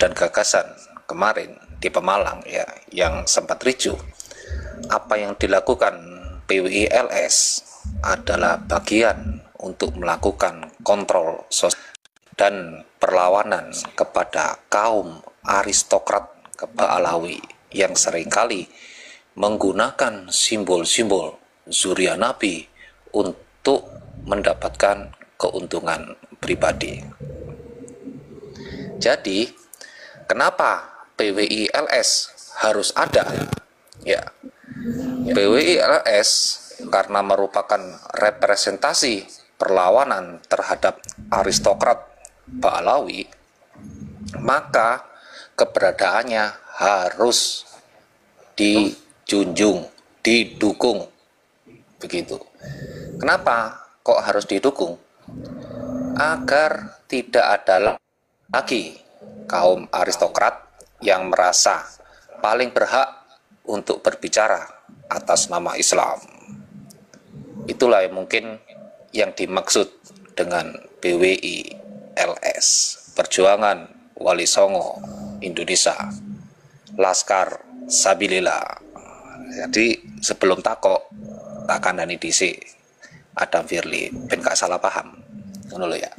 dan gagasan kemarin di Pemalang ya, yang sempat ricuh, apa yang dilakukan PWI LS adalah bagian untuk melakukan kontrol sosial dan perlawanan kepada kaum aristokrat Alawi yang seringkali menggunakan simbol-simbol zuriat Nabi untuk mendapatkan keuntungan pribadi. Jadi, kenapa PWI LS harus ada? Ya, PWI LS karena merupakan representasi perlawanan terhadap aristokrat Alawi, maka keberadaannya harus dijunjung, didukung, begitu. Kenapa kok harus didukung? Agar tidak ada lagi kaum aristokrat yang merasa paling berhak untuk berbicara atas nama Islam. Itulah yang mungkin yang dimaksud dengan PWI LS, Perjuangan Wali Songo Indonesia, Laskar Sabilillah. Jadi sebelum takok tak kandani dhisik Adam Firly ben gak salah paham, ngono lho ya.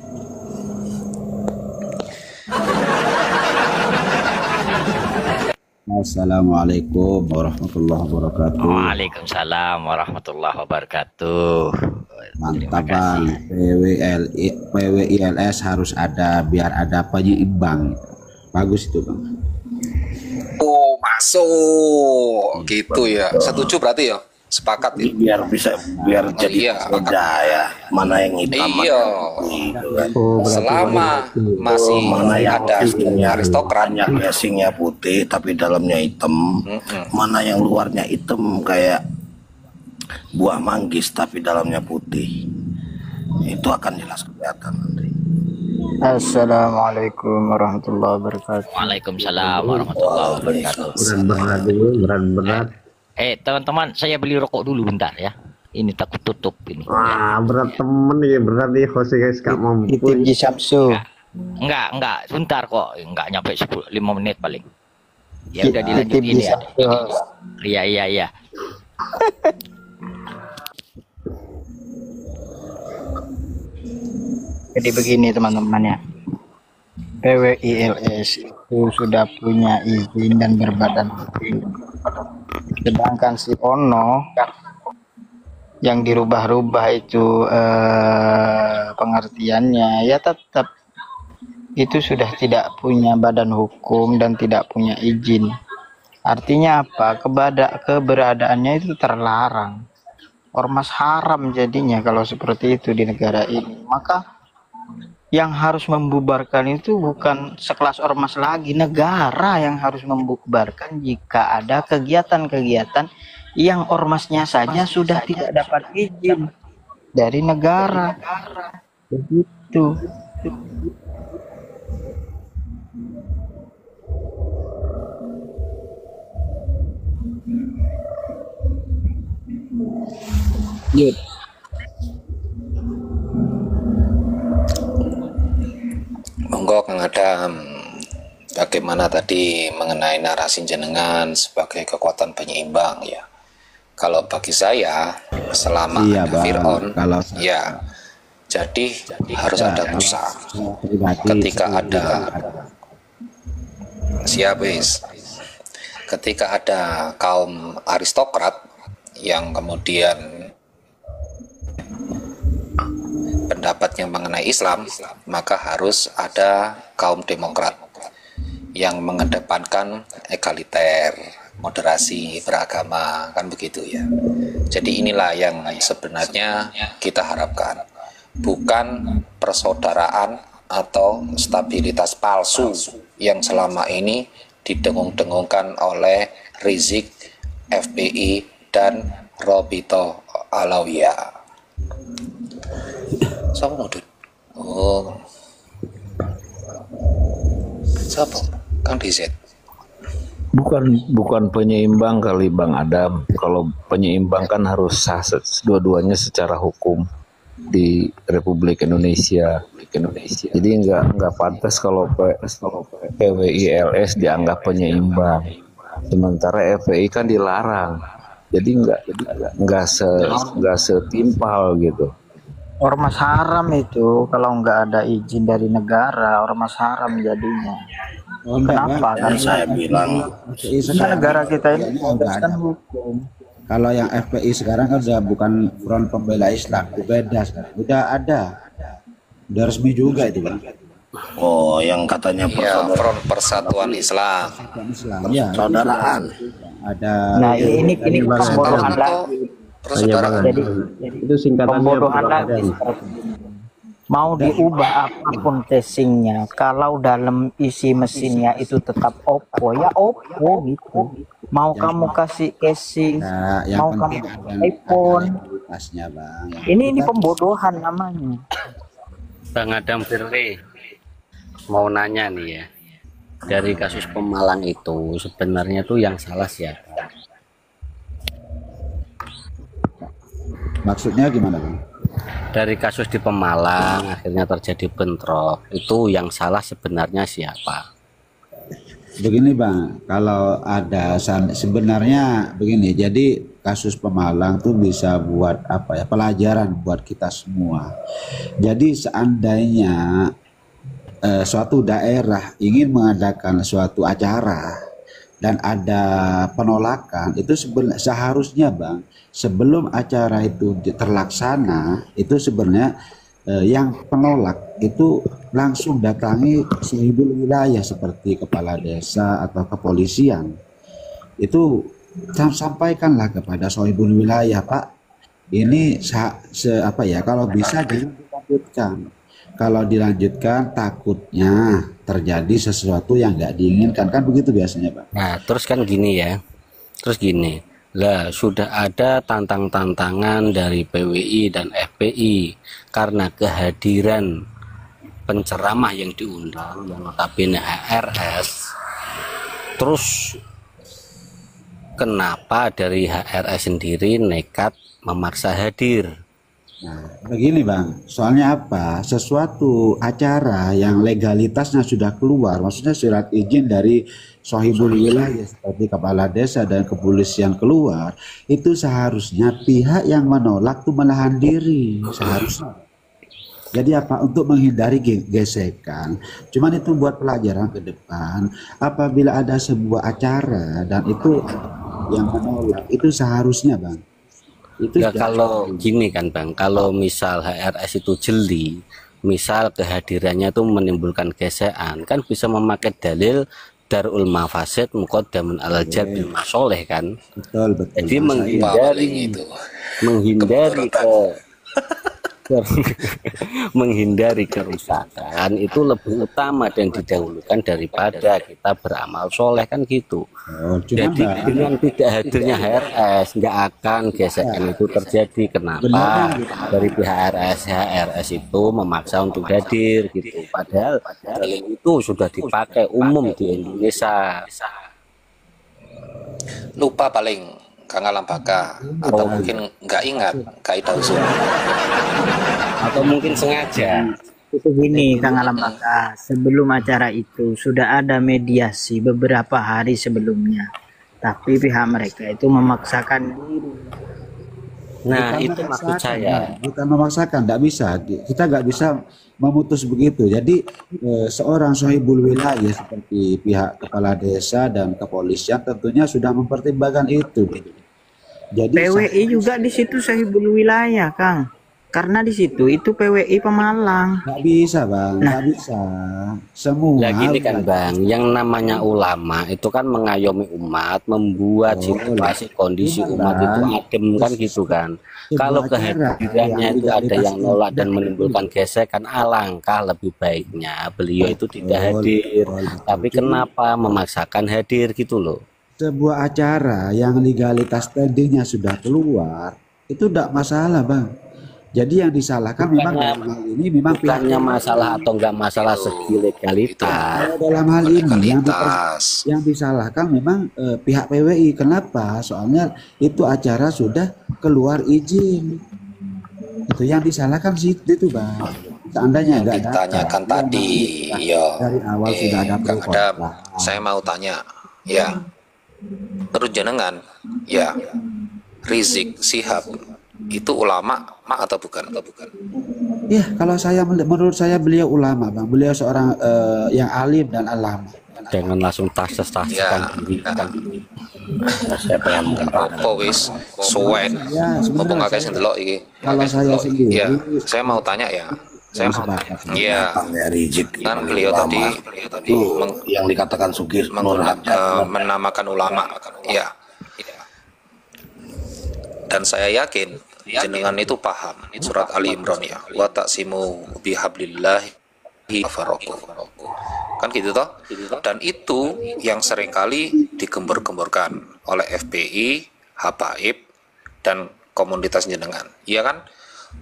Assalamualaikum warahmatullahi wabarakatuh. Waalaikumsalam warahmatullahi wabarakatuh. Mantap bang, PWILS harus ada biar ada penyeimbang. Bagus itu bang. Oh masuk gitu ya, setuju berarti ya, sepakat ya. Biar bisa jadi beda ya, mana yang hitam iya. Selama masih mana yang ada aristokratnya casingnya putih tapi dalamnya hitam, mana yang luarnya hitam kayak buah manggis tapi dalamnya putih, itu akan jelas kelihatan nanti. Assalamualaikum warahmatullahi wabarakatuh. Waalaikumsalam warahmatullahi wabarakatuh. Berat. Teman-teman, saya beli rokok dulu bentar ya. Ini takut tutup ini. Wah, berat temen nih, berat nih host guys, gak mampu. Itu di Samsu. Enggak, sebentar kok. Enggak nyampe 5 menit paling. Ya udah dilanjutin ya. Iya. Jadi begini teman-teman ya, PWILS itu sudah punya izin dan berbadan hukum. Sedangkan si Ono yang dirubah-rubah itu pengertiannya ya tetap itu sudah tidak punya badan hukum dan tidak punya izin. Artinya apa? Keberadaannya itu terlarang. Ormas haram jadinya kalau seperti itu di negara ini. Maka yang harus membubarkan itu bukan sekelas ormas lagi, negara yang harus membubarkan jika ada kegiatan-kegiatan yang ormasnya saja sudah tidak dapat izin dari negara. Begitu. Yud. Monggo Kang Adam, bagaimana tadi mengenai narasi jenengan sebagai kekuatan penyeimbang ya. Kalau bagi saya selama Iya, ada Bang. Fir'aun Kalau- ya, jadi harus ada Musa. Ketika ada ketika ada kaum aristokrat yang kemudian pendapatnya mengenai Islam, maka harus ada kaum demokrat yang mengedepankan egaliter, moderasi beragama, kan begitu ya. Jadi inilah yang sebenarnya kita harapkan, bukan persaudaraan atau stabilitas palsu yang selama ini didengung-dengungkan oleh Rizik, FPI, dan Robito Alawiyah. Siapa mau Dut? Oh, siapa? Kang DZ. Bukan penyeimbang kali Bang Adam. Kalau penyeimbang kan harus sah dua-duanya secara hukum. di Republik Indonesia. Jadi nggak pantas kalau PWI LS dianggap penyeimbang. Sementara FPI kan dilarang. Jadi nggak setimpal gitu. Ormas haram itu kalau nggak ada izin dari negara, ormas haram jadinya. Oh, enggak, Kenapa? Bang. Kan Saya bilang negara kita ini udah ada. kan hukum. Kalau yang FPI sekarang kan udah bukan Front Pembela Islam, itu beda sekarang. Udah ada, udah resmi juga itu bang. oh yang katanya Ya, Front Persatuan Islam. Islam, ya. persaudaraan. Ada. Nah ini pembodohan Atau lagi. persaudaraan. Jadi Itu singkatannya pembodohan lagi. persaudaraan. Mau diubah apapun casingnya, kalau dalam isi mesinnya itu tetap Oppo, ya Oppo gitu. Mau kamu kasih casing, Nah, yang mau penting kamu ada iPhone, legalitasnya bang. Yang ini kita- pembodohan namanya. Bang Adam Firly mau nanya nih ya, dari kasus Pemalang itu sebenarnya tuh yang salah siapa? Maksudnya gimana bang? Dari kasus di Pemalang akhirnya terjadi bentrok, itu yang salah sebenarnya siapa? Begini bang, kalau ada sebenarnya begini, jadi kasus Pemalang tuh bisa buat apa ya, pelajaran buat kita semua. Jadi seandainya suatu daerah ingin mengadakan suatu acara dan ada penolakan, itu seharusnya bang, sebelum acara itu terlaksana, itu sebenarnya yang penolak itu langsung datangi sohibul wilayah seperti kepala desa atau kepolisian. Itu sampaikanlah kepada sohibul wilayah, Pak, ini apa ya, kalau bisa jangan dilanjutkan. Kalau dilanjutkan takutnya terjadi sesuatu yang nggak diinginkan, kan begitu biasanya Pak. Nah terus kan gini ya, terus gini lah, sudah ada tantangan dari PWI dan FPI karena kehadiran penceramah yang diundang yang notabene HRS. Terus kenapa dari HRS sendiri nekat memaksa hadir? Nah, begini bang, soalnya apa? Sesuatu acara yang legalitasnya sudah keluar, maksudnya surat izin dari sohibul wilayah seperti kepala desa dan kepolisian keluar, itu seharusnya pihak yang menolak itu menahan diri, seharusnya. Jadi apa? Untuk menghindari gesekan. Cuman itu buat pelajaran ke depan. Apabila ada sebuah acara dan itu yang menolak, itu seharusnya bang. Itu ya kalau gini kan bang, kalau misal HRS itu jeli, misal kehadirannya itu menimbulkan gesekan, kan bisa memakai dalil darul mafasid muqaddamun alal jalbil masoleh kan. betul. Jadi Paling itu. menghindari menghindari kerusakan itu lebih utama dan didahulukan daripada kita beramal soleh kan gitu. Jadi dengan tidak hadirnya HRS nggak akan gesekan itu terjadi. Kenapa? Dari pihak HRS itu memaksa untuk hadir gitu. Padahal itu sudah dipakai umum di Indonesia. Lupa paling Kang Alam Baka, atau mungkin nggak ingat kaidah usul. Atau mungkin sengaja. Itu gini Kang Alam Baka, sebelum acara itu sudah ada mediasi beberapa hari sebelumnya, tapi pihak mereka itu memaksakan diri. Nah Bukan itu maksud saya. bukan memaksakan, tidak bisa. Kita nggak bisa memutus begitu. Jadi seorang sohibul wilayah seperti pihak kepala desa dan kepolisian tentunya sudah mempertimbangkan itu. Jadi PWI juga di situ sohibul wilayah Kang, karena di situ itu PWI Pemalang. nggak bisa bang, nggak bisa. Semua. Nah gini kan bang, yang namanya ulama itu kan mengayomi umat, membuat situasi kondisi umat itu adem kan gitu kan. Kalau kehadirannya itu ada yang nolak dan menimbulkan gesekan, alangkah lebih baiknya beliau itu tidak hadir. Tapi kenapa memaksakan hadir gitu loh? Sebuah acara yang legalitas tadinya sudah keluar itu tidak masalah bang. Jadi yang disalahkan memang dalam hal ini memang bukannya masalah atau enggak masalah segi legalitas. Dalam hal ini Legalitas. yang disalahkan memang pihak PWI. Kenapa? Soalnya itu acara sudah keluar izin. Itu yang disalahkan sih itu bang. Seandainya Yang nggak ditanyakan data, tadi, ya. dari awal sudah ada Kang pro Adam, kontra. saya mau tanya, ya. Terus jenengan, ya. Rizik Sihab itu ulama atau bukan? Ya, kalau saya menurut saya beliau ulama bang. Beliau seorang yang alim dan alama. Jangan langsung Ya. diri. Saya pengen Apa wis suwen. Ya, Mumpung sebenarnya akeh sing delok iki. kalau saya sendiri, Ya, saya mau tanya ya. Iya, tanya Rizik kan beliau tadi itu yang dikatakan Sugih Nur Hajat menamakan ulama. Ya. Dan saya yakin jenengan itu paham surat Ali Imran ya. Wa taqsimu bihablillahi faraqu. Kan gitu toh? Dan itu yang seringkali digembor-gemborkan oleh FPI, Habaib dan komunitas jenengan. Iya kan?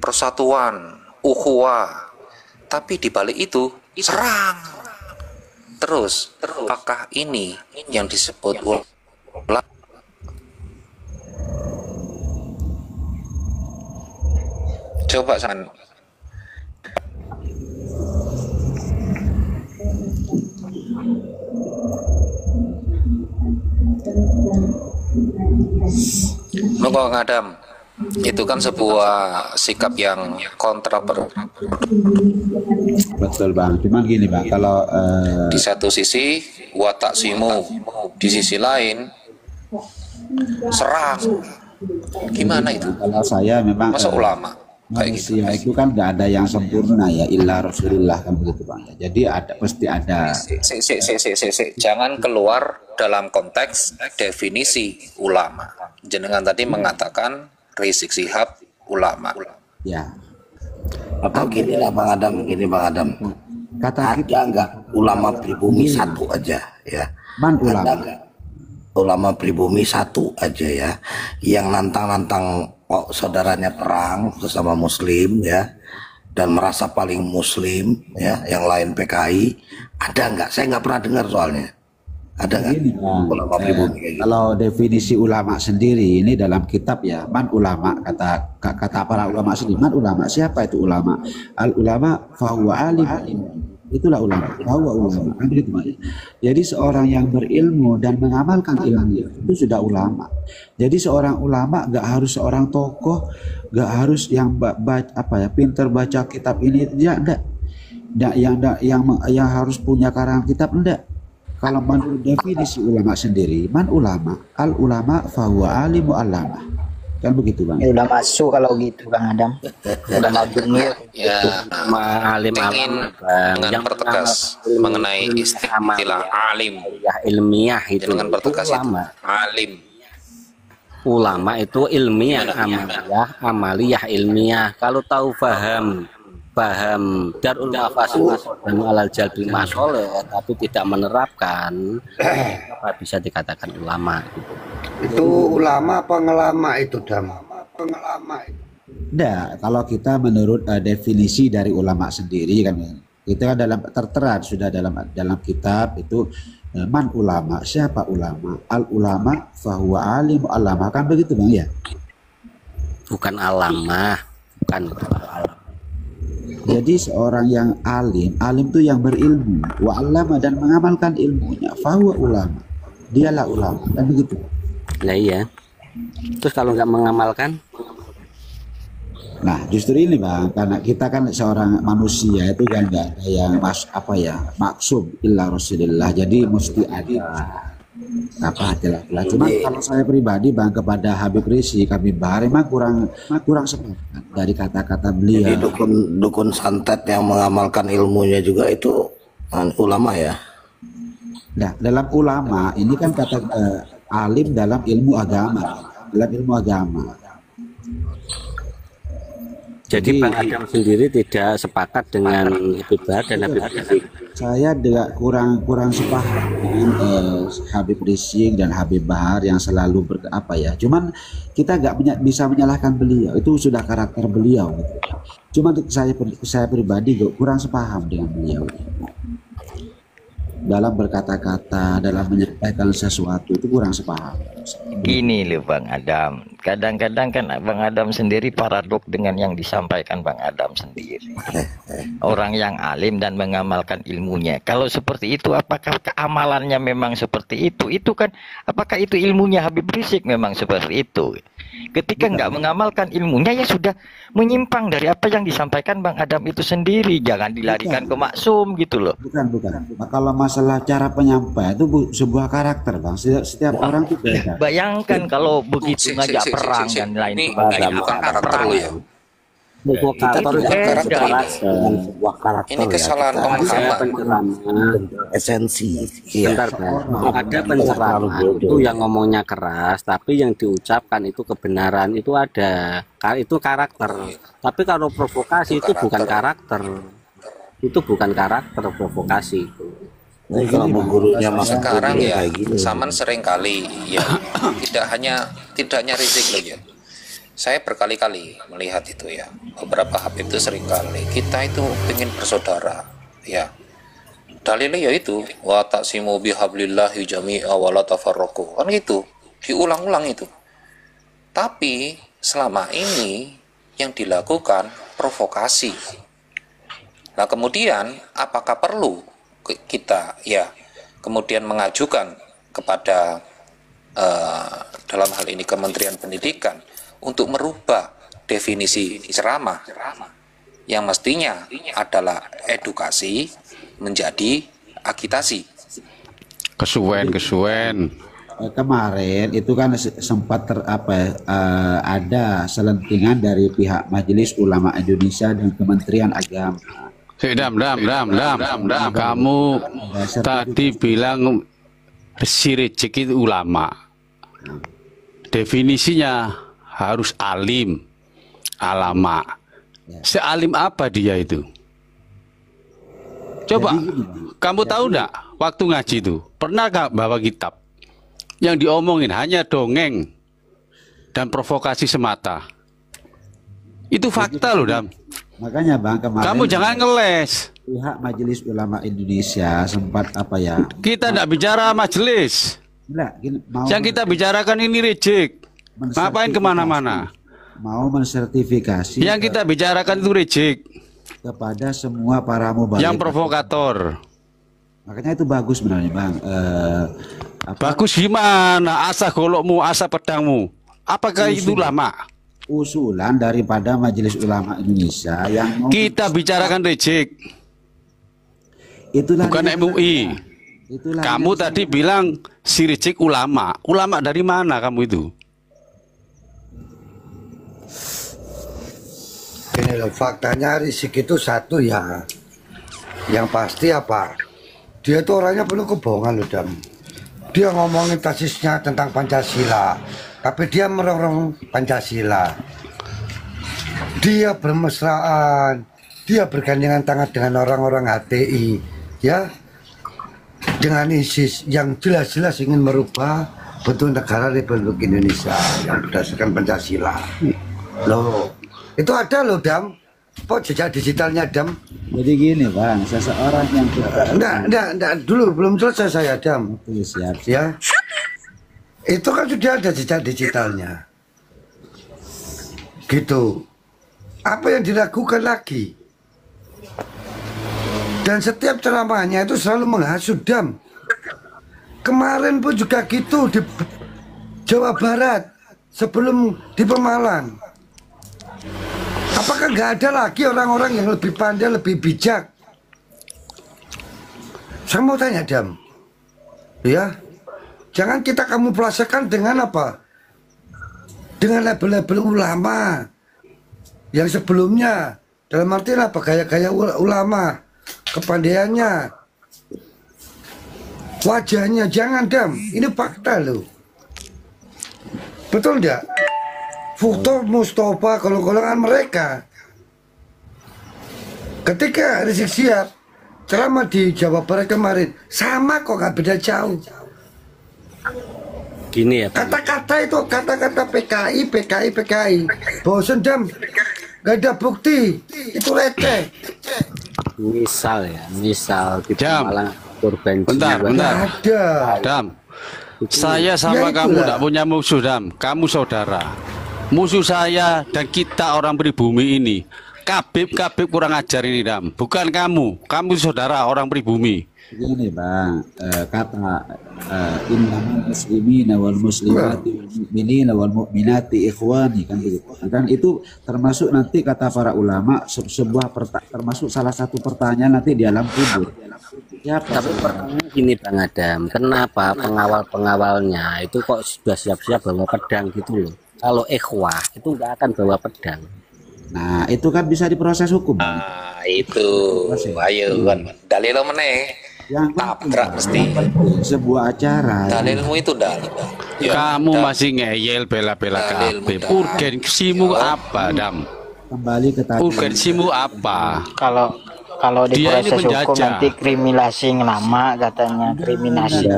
Persatuan, ukhuwah. Tapi di balik itu serang. Terus, apakah ini yang disebut ulama? Coba san. Monggo Kang Adam. Itu kan sebuah sikap yang betul bang. Cuman gini bang, kalau di satu sisi wa taqsimu, di sisi lain serang. Gimana itu? kalau saya memang Masa ulama kayak gitu? manusia itu kan nggak ada yang sempurna ya, illa Rasulullah kan begitu bang. Jadi pasti ada. Jangan keluar dalam konteks definisi ulama. Jenengan tadi mengatakan Rizik Sihab ulama. Ya. atau gini lah Bang Adam, Kata ada nggak ulama pribumi satu aja ya? Man Ada ulama. nggak ulama pribumi satu aja ya, yang nantang-nantang saudaranya perang sesama Muslim ya, dan merasa paling Muslim ya, yang lain PKI, ada nggak? Saya nggak pernah dengar soalnya. Ada nggak Ini, Bang, ulama pribumi kayak gitu? kalau definisi ulama sendiri ini dalam kitab ya, man ulama, kata para ulama sendiri, man ulama, siapa itu ulama? Al ulama fahuwa alim. Itulah ulama, fahuwa ulama. Kan begitu, Bang. Jadi seorang yang berilmu dan mengamalkan ilmu itu sudah ulama. Jadi seorang ulama gak harus seorang tokoh, gak harus yang pinter baca kitab ini, ya enggak. Yang harus punya karangan kitab, enggak. Kalau menurut definisi ulama sendiri, man ulama, al ulama fahuwa alimu alama. Kan begitu bang. Ya udah masuk kalau gitu Kang Adam. Udah maju Ya, Alim ingin dengan pertegas mengenai istilah alim. ya ilmiah itu. Dengan pertegas itu ulama. alim. Ulama itu ilmiah, amaliyah ilmiah. Kalau tahu paham darul mafasid dan alal jalbil masoleh tapi tidak menerapkan, apa bisa dikatakan ulama gitu. Itu ulama apa ngelama itu Dam? Pengelama itu. Nah, kalau kita menurut definisi dari ulama sendiri kan, kita dalam tertera sudah dalam kitab itu man ulama, siapa ulama? Al ulama fahuwa alim alama, kan begitu bang ya? Bukan alamah, bukan alam. Jadi seorang yang alim itu yang berilmu, wa alama dan mengamalkan ilmunya, fahuwa ulama, dialah ulama, kan begitu? Nah iya. Terus kalau nggak mengamalkan? Nah justru ini bang, karena kita kan seorang manusia itu kan nggak ada yang maksum illa Rasulullah, jadi mesti ada Cuma kalau saya pribadi bang kepada Habib Rizik, Habib Bahar memang kurang sepakat dari kata-kata beliau. Jadi dukun santet yang mengamalkan ilmunya juga itu ulama ya. Nah dalam ulama ini kan kata alim dalam ilmu agama, Jadi Bang Adam sendiri tidak sepakat dengan Habib Bahar dan Habib Rizik. Saya kurang sepakat dengan Habib Rizik dan Habib Bahar yang selalu Cuman kita nggak bisa menyalahkan beliau, itu sudah karakter beliau. Gitu. Cuman saya pribadi kurang sepaham dengan beliau. Dalam berkata-kata, dalam menyampaikan sesuatu itu kurang sepaham. Gini loh Bang Adam, kadang-kadang kan Bang Adam sendiri paradok dengan yang disampaikan Bang Adam sendiri. Orang yang alim dan mengamalkan ilmunya. Kalau seperti itu, apakah keamalannya memang seperti itu? Itu kan, apakah itu ilmunya Habib Rizik memang seperti itu? Ketika nggak mengamalkan ilmunya, ya sudah menyimpang dari apa yang disampaikan Bang Adam itu sendiri. Jangan dilarikan ke maksum gitu loh. Bukan. Kalau masalah cara penyampaian itu sebuah karakter, Bang. Setiap orang itu beda. Bayangkan kalau begitu ngajak perang dan lain sebagainya. Ini bukan karakter lo ya. Provokator Itu bukan karakter ini. sebuah karakter. Ini kesalahan pemahaman. Esensi. Bentar, ada penceramah itu yang ngomongnya keras, tapi yang diucapkan itu kebenaran, itu ada. Itu karakter. Tapi kalau provokasi itu bukan karakter. Itu bukan karakter provokasi itu. Kalau gurunya Sekarang ya, Saman sering kali ya, tidak hanya Rizik loh ya. Saya berkali-kali melihat itu ya, beberapa Habib itu sering kali kita itu ingin bersaudara ya, dalilnya yaitu wa taqsimu bihablillahi jami'a wa la tafarraqu, kan gitu, diulang-ulang itu. Tapi selama ini yang dilakukan provokasi. Nah kemudian apakah perlu kita ya kemudian mengajukan kepada dalam hal ini Kementerian Pendidikan untuk merubah definisi ceramah yang mestinya adalah edukasi menjadi agitasi. Kesuwen. Kemarin itu kan sempat ada selentingan dari pihak Majelis Ulama Indonesia dan Kementerian Agama. Dam. Kamu tadi bilang si Rizik itu ulama. Definisinya harus alim, alama. Sealim apa dia itu? Coba, kamu tahu enggak waktu ngaji itu pernah gak bawa kitab yang diomongin hanya dongeng dan provokasi semata? Itu fakta loh, Dam. Makanya Bang, kemarin kamu jangan ngeles. Pihak Majelis Ulama Indonesia sempat kita enggak bicara majelis. Yang kita bicarakan ini Rizik. Ngapain kemana-mana? Mau mensertifikasi. Yang kita bicarakan itu Rizik kepada semua para mubalik. Yang provokator. Makanya itu bagus sebenarnya Bang. Bagus gimana? Asa golokmu, asa pedangmu. Apakah itu lama? Usulan daripada Majelis Ulama Indonesia yang kita bicarakan Rizik. Itulah bukan MUI. Kamu tadi bilang si Rizik ulama. Ulama dari mana kamu itu? Ini loh, faktanya Rizik itu satu ya. Yang pasti apa? Dia itu orangnya penuh kebohongan loh, Dam. Dia ngomongin tesisnya tentang Pancasila, tapi dia merongrong Pancasila. Dia bermesraan, dia bergandengan tangan dengan orang-orang HTI, ya, dengan ISIS yang jelas-jelas ingin merubah bentuk negara Republik Indonesia yang berdasarkan Pancasila. Loh, itu ada loh, Dam. Kok jejak digitalnya, Dam? Jadi gini Bang, seseorang yang enggak, dulu belum selesai saya, Dam. Siap. Ya. Itu kan sudah ada jejak digitalnya. Gitu. Apa yang dilakukan lagi? Dan setiap ceramahnya itu selalu menghasut, Dam. Kemarin pun juga gitu di Jawa Barat sebelum di Pemalang. Apakah nggak ada lagi orang-orang yang lebih pandai, lebih bijak? Saya mau tanya, Dam. Ya, jangan kita kamuflasekan dengan apa? Dengan label-label ulama yang sebelumnya. Dalam arti apa? Gaya-gaya ulama, kepandaiannya, wajahnya. Jangan, Dam. Ini fakta loh. Betul nggak? Foto Mustafa golong-golongan mereka. Ketika Rizik Syihab ceramah di Jawa Barat kemarin, sama kok, nggak beda jauh. Gini ya, kata-kata itu kata-kata PKI. Bosen, Dam. Gak ada bukti. Itu receh. Misal kita malah korban bentar. Ada. Dam. Saya sama kamu tidak punya musuh, Dam. Kamu saudara. Musuh saya dan kita orang pribumi ini. Kabib kurang ajar ini, Dam. Bukan kamu. Kamu saudara orang pribumi. Begini Bang, kata innamal muslimina wal muslimati wal mu'minina wal mu'minati ikhwani, kan begitu. Dan itu termasuk nanti kata para ulama sebuah termasuk salah satu pertanyaan nanti di alam kubur. Tapi pertanyaan gini Bang Adam, kenapa pengawal-pengawalnya itu kok sudah siap-siap bawa pedang gitu loh? Kalau ikhwah itu nggak akan bawa pedang. Nah itu kan bisa diproses hukum. Nah itu, ayo kan dalil meneh. Yang tabrak mesti sebuah acara. Dalilmu itu dalil. Kamu masih ngeyel bela-bela kabib. Urgensimu apa, Dam? Kembali ke tadi. Urgensimu apa? Kalau di Dia ini proses hukum penjajah. nanti kriminalisasi lama katanya, kriminalisasi.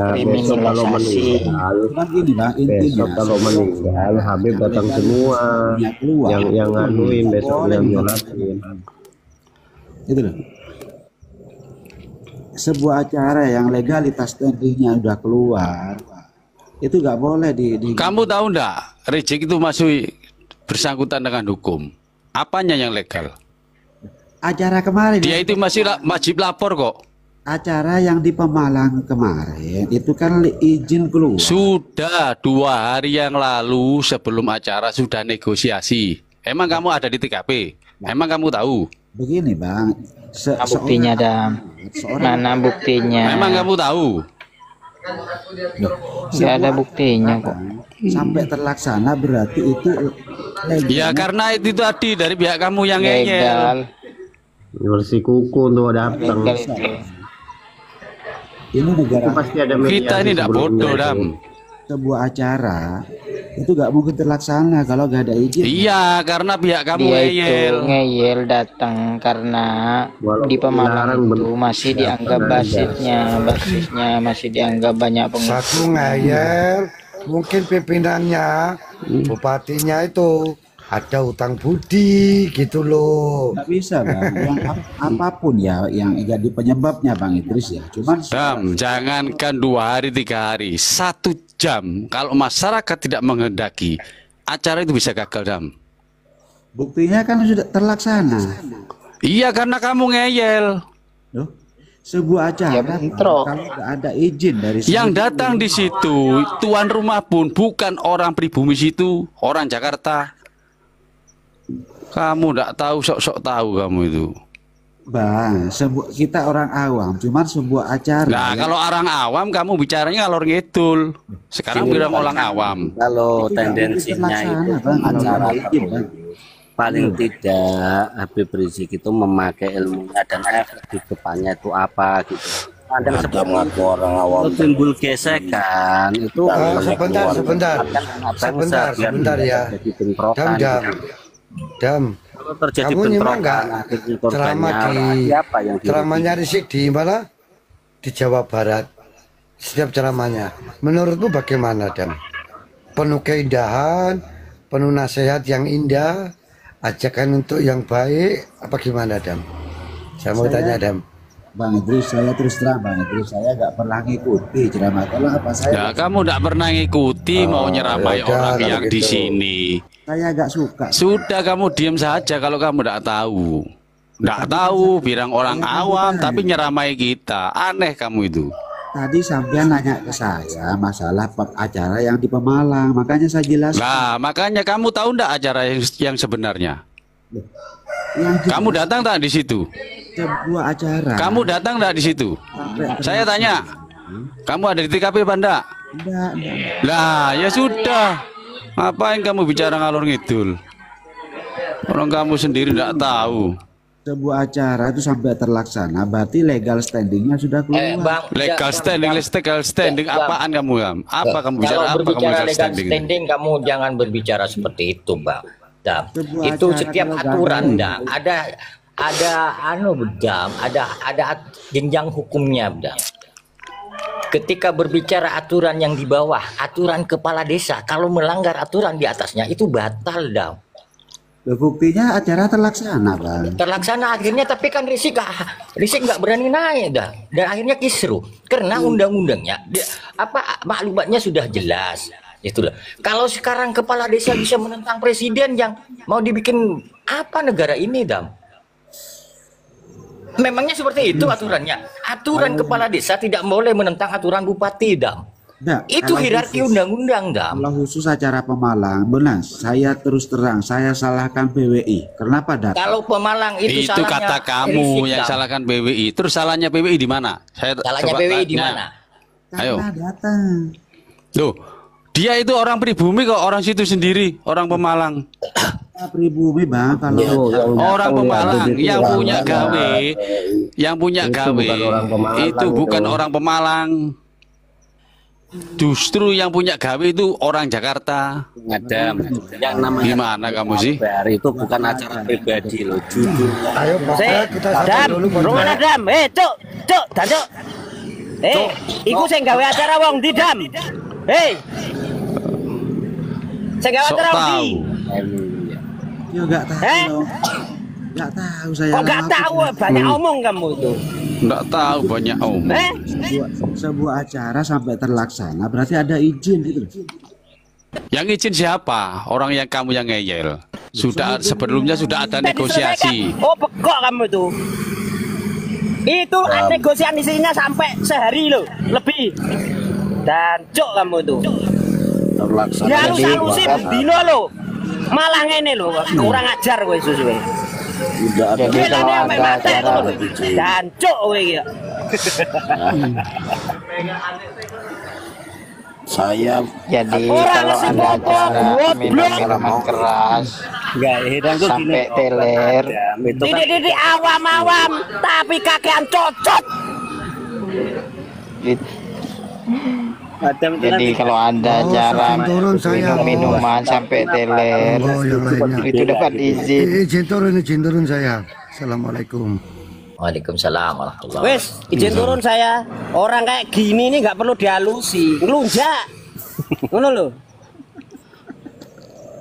Cuman gini Bang, intinya kalau meninggal Habib datang semua, yang nganuin besok yang nyolatin. itu loh. Sebuah acara yang legalitas standingnya udah keluar, itu nggak boleh di. Kamu tahu ndak, reject itu masih bersangkutan dengan hukum. Apanya yang legal? Acara kemarin. Dia itu masih wajib lapor kok. Acara yang di Pemalang kemarin itu kan izin keluar. Sudah 2 hari yang lalu sebelum acara sudah negosiasi. Emang kamu ada di TKP? Emang kamu tahu? Begini Bang, buktinya ada. Mana buktinya? Memang kamu tahu? Nggak ada buktinya kok. Sampai terlaksana berarti itu legal. Ya karena itu tadi dari pihak kamu yang ngeyel. Bersih kuku untuk datang. Ini negara. Pasti ada Kita ini tidak bodoh, Dam. Sebuah acara itu nggak mungkin terlaksana kalau nggak ada izin. Iya, karena pihak kamu Dia ngeyel. itu ngeyel datang karena di Pemalang itu masih dianggap basisnya masih dianggap banyak pengusaha. Satu ngeyel, mungkin pimpinannya, bupatinya itu ada utang budi gitu loh. Nggak bisa Bang, yang apapun ya yang jadi penyebabnya Bang Idris ya. Cuman Dam, jangankan 2 hari 3 hari, 1 jam kalau masyarakat tidak menghendaki acara itu bisa gagal, Dam. buktinya kan sudah terlaksana. Iya karena kamu ngeyel. Loh, sebuah acara kalau nggak ada izin dari Yang datang di situ tuan rumah pun bukan orang pribumi situ, orang Jakarta. Kamu tidak tahu, sok-sok tahu kamu itu. Bang, kita orang awam, cuman sebuah acara. Nah, kalau orang awam kamu bicaranya ngalor ngidul. Sekarang bilang orang awam. Kalau tendensinya itu acara paling tidak Habib Rizik itu memakai ilmunya dan efek di depannya itu apa gitu. Kadang mengaku orang awam timbul gesekan itu sebentar ya. Dam, kalau terjadi kamu nyimak bentrokan nggak ceramahnya Rizik di mana? Di Jawa Barat. Setiap ceramahnya, menurutmu bagaimana Dam? Penuh keindahan, penuh nasihat yang indah, ajakan untuk yang baik, apa gimana Dam? Saya mau tanya Dam. Bang Idris, saya terus terang Bang Idris, saya nggak pernah ngikuti ceramah. Kalau apa saya? Ya, kamu tidak pernah ngikuti mau nyeramai orang yang di sini. Saya agak suka. Sudah kamu diam saja kalau kamu tidak tahu. Tidak tahu, bilang orang awam tapi nyeramai kita. Aneh kamu itu. Tadi sampean nanya ke saya masalah acara yang di Pemalang, makanya saya jelaskan. Nah, makanya kamu tahu enggak acara yang sebenarnya? Kamu datang tak di situ? Sebuah acara. Kamu datang tak di situ? Saya tanya. Kamu ada di TKP apa enggak? Enggak. Lah, ya sudah. Ngapain kamu bicara ngalor ngidul? Orang kamu sendiri enggak tahu. Sebuah acara itu sampai terlaksana, berarti legal standingnya sudah keluar. Legal standing apaan kamu, Bang? Apa kamu bicara? Kalau Apa kamu berbicara legal legal standing? standing, kamu jangan berbicara seperti itu, Bang. Dam. Itu setiap aturan, Dam. Ada Dam, ada jenjang hukumnya, Dam. Ketika berbicara aturan yang di bawah, aturan kepala desa, kalau melanggar aturan di atasnya itu batal, Dam. Buktinya acara terlaksana, Bang. Terlaksana akhirnya, tapi kan Risik nggak berani naik dah, dan akhirnya kisruh karena undang-undangnya maklumatnya sudah jelas. Itulah. Kalau sekarang kepala desa bisa menentang presiden, yang mau dibikin apa negara ini, Dam? Memangnya seperti itu aturannya? Aturan kepala desa tidak boleh menentang aturan bupati, Dam. Nah, Itu hierarki undang-undang, Dam. Kalau khusus acara Pemalang, benar, saya terus terang, saya salahkan PWI. Kenapa datang? Kalau Pemalang itu Itu kata kamu yang salahkan PWI. Terus salahnya PWI di mana? Salahnya PWI di mana? Karena Ayo. datang. Loh, dia itu orang pribumi kok, orang situ sendiri, orang Pemalang. Pribumi, Bang, kalau Orang Pemalang yang punya gawe, itu bukan orang Pemalang. Justru yang punya gawe itu orang Jakarta. Adam, yang namanya Gimana kamu sih? itu bukan acara pribadi loh, judul. Ayo Pak, kita Dam, dulu rumana Dam. Cuk, Dan Cuk. Iku sing gawe acara wong di Dam. Sing gawe Sok acara wong di. tahu. ya nggak tahu. Nggak tahu saya. Kok nggak tahu, banyak omong kamu itu. Nggak tahu banyak omong. Sebuah acara sampai terlaksana berarti ada izin gitu. Yang izin siapa? Orang yang kamu yang ngeyel. Sebelumnya sudah ada negosiasi. Oh, pekok kamu itu. Itu negosiasinya sampai sehari loh, lebih. Dan Cuk kamu itu. Ya lu salusi dino lo. Malah ngene lo, kurang ajar kowe susu. Jadi kalau ada acara Jancuk kowe iki. Saya jadi kalau ada acara minuman keras sampai teler Didik awam-awam tapi kakean cocot. Jadi kalau ada acara minuman sampai teler itu dapat izin. Izin turun saya. Assalamualaikum. Waalaikumsalam warahmatullahi Wes, izin turun saya. Orang kayak gini ini nggak perlu dihalusi, ngelunjak. Ngono lho.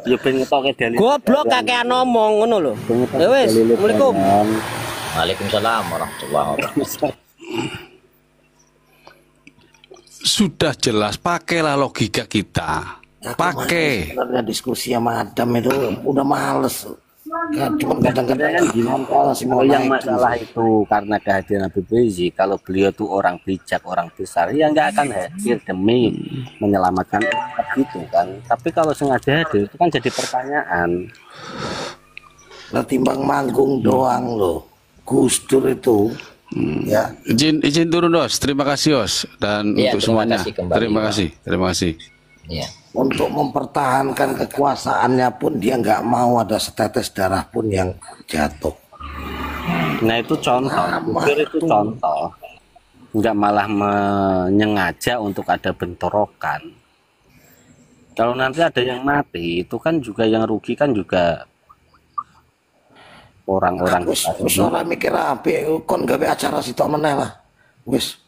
Ya ben ngetoke dalil. Goblok kakean ngomong ngono lho. Ya wes, Assalamualaikum. Waalaikumsalam warahmatullahi wabarakatuh. Sudah jelas, pakailah logika kita. Pakai. Sebenarnya diskusi sama Adam itu udah males. Cuma kadang-kadang gimana sih mau yang masalah itu karena kehadiran Habib Rizik. Kalau beliau tuh orang bijak, orang besar, ya nggak akan hadir demi menyelamatkan umat gitu kan. Tapi kalau sengaja hadir itu kan jadi pertanyaan. Nah, timbang manggung doang loh, Gus Dur itu. Ya. Izin turun Os, terima kasih Os dan Ya, untuk terima semuanya. kasih kembali, Terima kasih. Ya. Untuk mempertahankan kekuasaannya pun dia nggak mau ada setetes darah pun yang jatuh. Nah itu contoh, itu contoh. Nggak malah menyengaja untuk ada bentrokan. Kalau nanti ada yang mati, itu kan juga yang rugi kan juga orang-orang. Wis ora mikir apik kon gawe acara sitok meneh lah. Wis